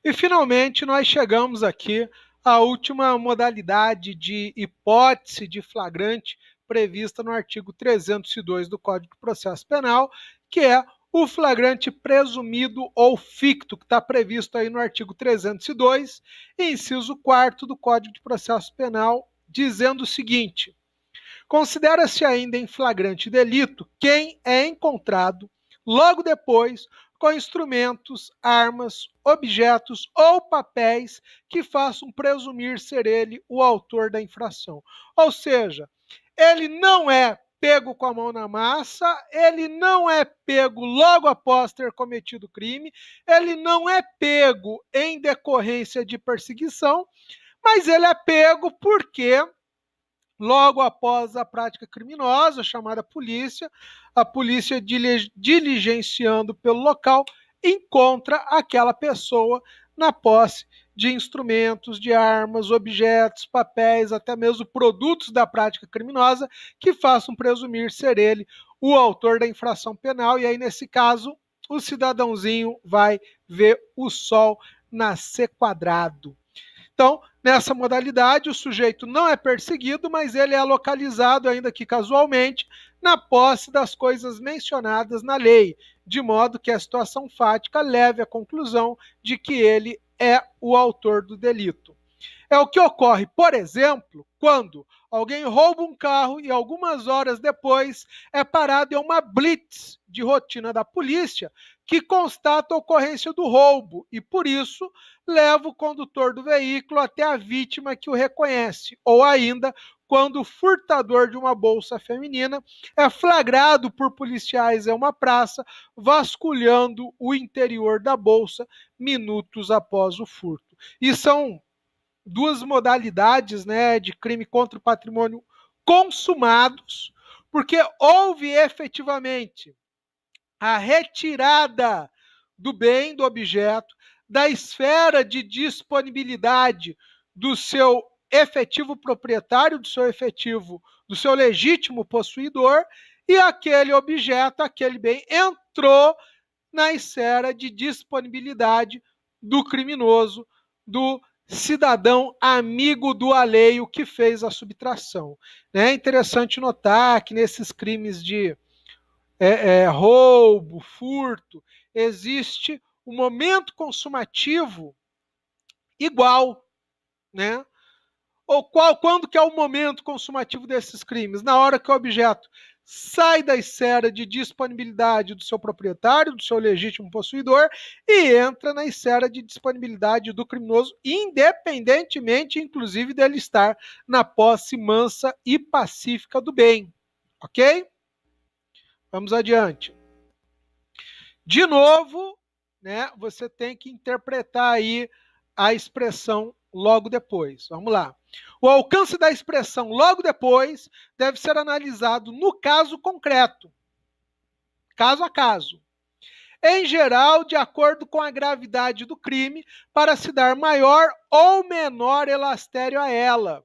E, finalmente, nós chegamos aqui à última modalidade de hipótese de flagrante prevista no artigo 302 do Código de Processo Penal, que é o flagrante presumido ou ficto, que está previsto aí no artigo 302, inciso 4º do Código de Processo Penal, dizendo o seguinte: considera-se ainda em flagrante delito quem é encontrado logo depois com instrumentos, armas, objetos ou papéis que façam presumir ser ele o autor da infração. Ou seja, ele não é pego com a mão na massa, ele não é pego logo após ter cometido o crime, ele não é pego em decorrência de perseguição, mas ele é pego porque logo após a prática criminosa, chamada polícia, a polícia diligenciando pelo local, encontra aquela pessoa na posse de instrumentos, de armas, objetos, papéis, até mesmo produtos da prática criminosa que façam presumir ser ele o autor da infração penal. E aí, nesse caso, o cidadãozinho vai ver o sol nascer quadrado. Então, nessa modalidade, o sujeito não é perseguido, mas ele é localizado, ainda que casualmente, na posse das coisas mencionadas na lei, de modo que a situação fática leve à conclusão de que ele é o autor do delito. É o que ocorre, por exemplo, quando alguém rouba um carro e algumas horas depois é parado em uma blitz de rotina da polícia que constata a ocorrência do roubo e, por isso, leva o condutor do veículo até a vítima que o reconhece. Ou ainda, quando o furtador de uma bolsa feminina é flagrado por policiais em uma praça, vasculhando o interior da bolsa minutos após o furto. E são duas modalidades, né, de crime contra o patrimônio consumados, porque houve efetivamente a retirada do bem, do objeto, da esfera de disponibilidade do seu efetivo proprietário, do seu legítimo possuidor, e aquele objeto, aquele bem, entrou na esfera de disponibilidade do criminoso, do cidadão amigo do alheio que fez a subtração. É interessante notar que nesses crimes de roubo, furto, existe um momento consumativo igual, né? Quando que é o momento consumativo desses crimes? Na hora que o objeto sai da esfera de disponibilidade do seu proprietário, do seu legítimo possuidor, e entra na esfera de disponibilidade do criminoso, independentemente, inclusive, dele estar na posse mansa e pacífica do bem. Ok? Vamos adiante. De novo, né, você tem que interpretar aí a expressão logo depois. Vamos lá. O alcance da expressão logo depois deve ser analisado no caso concreto, caso a caso. Em geral, de acordo com a gravidade do crime, para se dar maior ou menor elastério a ela,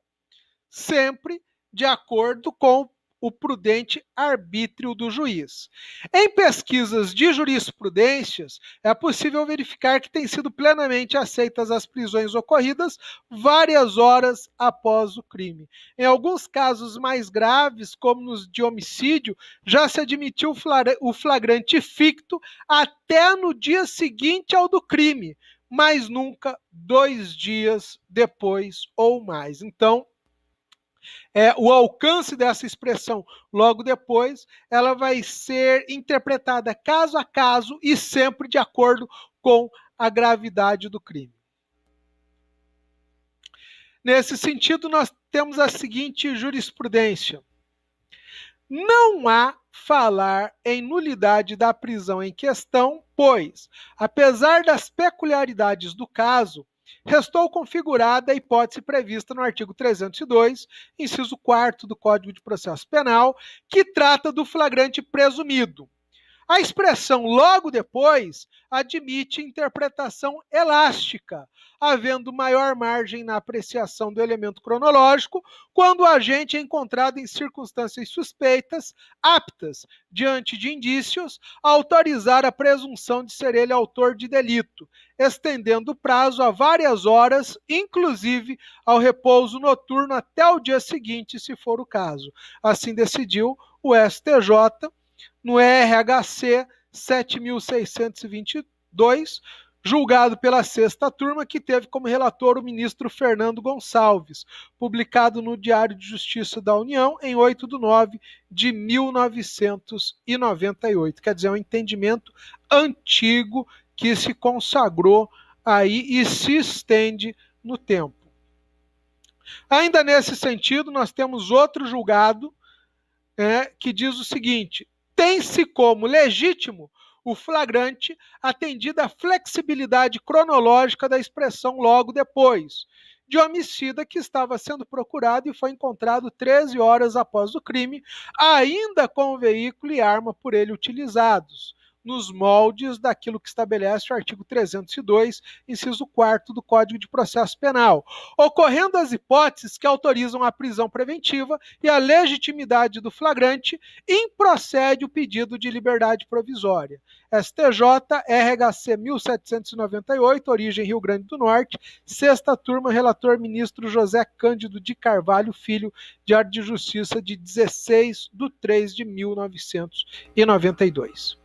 sempre de acordo com o prudente arbítrio do juiz. Em pesquisas de jurisprudências, é possível verificar que têm sido plenamente aceitas as prisões ocorridas várias horas após o crime. Em alguns casos mais graves, como nos de homicídio, já se admitiu o flagrante ficto até no dia seguinte ao do crime, mas nunca 2 dias depois ou mais. Então, o alcance dessa expressão logo depois, ela vai ser interpretada caso a caso e sempre de acordo com a gravidade do crime. Nesse sentido, nós temos a seguinte jurisprudência: não há falar em nulidade da prisão em questão, pois, apesar das peculiaridades do caso, restou configurada a hipótese prevista no artigo 302, inciso 4º do Código de Processo Penal, que trata do flagrante presumido. A expressão logo depois admite interpretação elástica, havendo maior margem na apreciação do elemento cronológico quando o agente é encontrado em circunstâncias suspeitas, aptas, diante de indícios, a autorizar a presunção de ser ele autor de delito, estendendo o prazo a várias horas, inclusive ao repouso noturno até o dia seguinte, se for o caso. Assim decidiu o STJ no RHC 7.622, julgado pela sexta turma, que teve como relator o ministro Fernando Gonçalves, publicado no Diário de Justiça da União em 8/9/1998. Quer dizer, é um entendimento antigo que se consagrou aí e se estende no tempo. Ainda nesse sentido, nós temos outro julgado que diz o seguinte: tem-se como legítimo o flagrante, atendida a flexibilidade cronológica da expressão logo depois, de homicida que estava sendo procurado e foi encontrado 13 horas após o crime, ainda com o veículo e arma por ele utilizados, nos moldes daquilo que estabelece o artigo 302, inciso 4º do Código de Processo Penal, ocorrendo as hipóteses que autorizam a prisão preventiva e a legitimidade do flagrante, improcede o pedido de liberdade provisória. STJ, RHC 1798, origem Rio Grande do Norte, sexta turma, relator ministro José Cândido de Carvalho Filho, Diário de Justiça de 16/3/1992.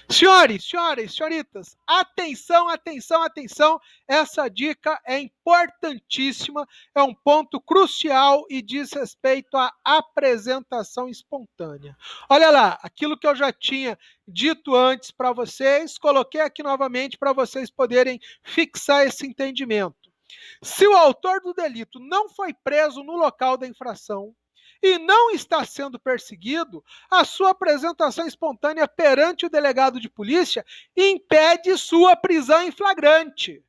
Senhores, senhoras, senhoritas, atenção, atenção, atenção, essa dica é importantíssima, é um ponto crucial e diz respeito à apresentação espontânea. Olha lá, aquilo que eu já tinha dito antes para vocês, coloquei aqui novamente para vocês poderem fixar esse entendimento. Se o autor do delito não foi preso no local da infração, e não está sendo perseguido, a sua apresentação espontânea perante o delegado de polícia impede sua prisão em flagrante,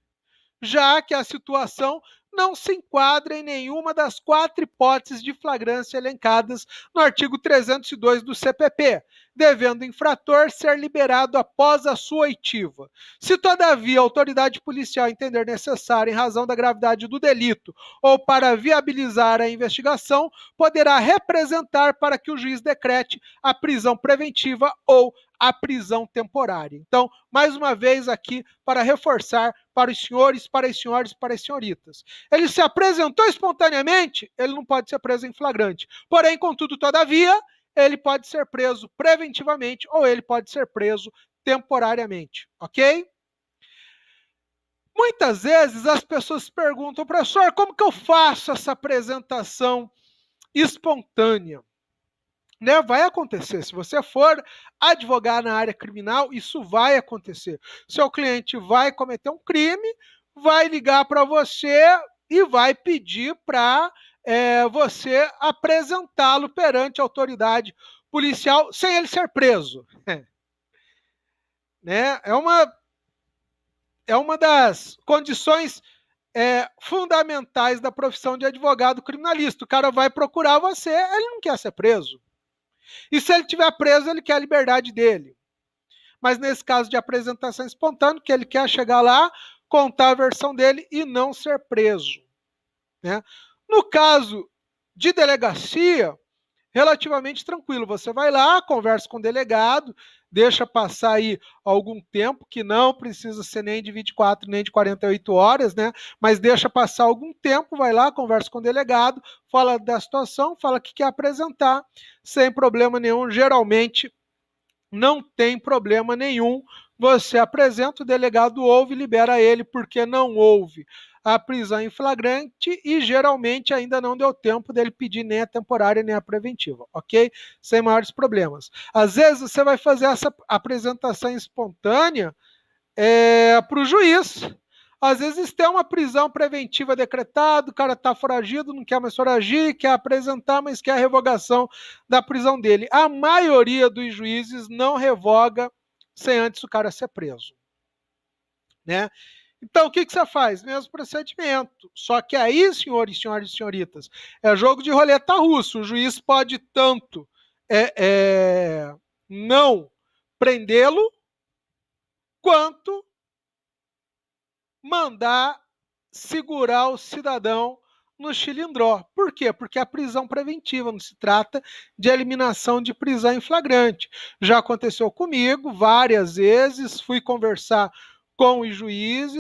já que a situação não se enquadra em nenhuma das 4 hipóteses de flagrância elencadas no artigo 302 do CPP, devendo o infrator ser liberado após a sua oitiva. Se, todavia, a autoridade policial entender necessário, em razão da gravidade do delito ou para viabilizar a investigação, poderá representar para que o juiz decrete a prisão preventiva ou a prisão temporária. Então, mais uma vez aqui, para reforçar para os senhores, para as senhoras e para as senhoritas. Ele se apresentou espontaneamente, ele não pode ser preso em flagrante. Porém, contudo, todavia, ele pode ser preso preventivamente ou ele pode ser preso temporariamente, ok? Muitas vezes as pessoas perguntam, professor, como que eu faço essa apresentação espontânea? Né? Vai acontecer. Se você for advogar na área criminal, isso vai acontecer. Seu cliente vai cometer um crime, vai ligar para você e vai pedir para você apresentá-lo perante a autoridade policial sem ele ser preso. Né? É uma das condições fundamentais da profissão de advogado criminalista. O cara vai procurar você, ele não quer ser preso. E se ele estiver preso, ele quer a liberdade dele. Mas nesse caso de apresentação espontânea, que ele quer chegar lá, contar a versão dele e não ser preso. Né? No caso de delegacia, relativamente tranquilo. Você vai lá, conversa com o delegado, deixa passar aí algum tempo, que não precisa ser nem de 24, nem de 48 horas, né? Mas deixa passar algum tempo, vai lá, conversa com o delegado, fala da situação, fala que quer apresentar, sem problema nenhum. Geralmente não tem problema nenhum. Você apresenta, o delegado ouve e libera ele, porque não houve a prisão em flagrante e geralmente ainda não deu tempo dele pedir nem a temporária nem a preventiva, ok? Sem maiores problemas. Às vezes você vai fazer essa apresentação espontânea para o juiz. Às vezes tem uma prisão preventiva decretada, o cara está foragido, não quer mais foragir, quer apresentar, mas quer a revogação da prisão dele. A maioria dos juízes não revoga sem antes o cara ser preso. Né? Então, o que você faz? Mesmo procedimento. Só que aí, senhores, senhoras e senhoritas, é jogo de roleta russa. O juiz pode tanto não prendê-lo, quanto mandar segurar o cidadão no chilindró. Por quê? Porque é a prisão preventiva, não se trata de eliminação de prisão em flagrante. Já aconteceu comigo várias vezes, fui conversar com os juízes,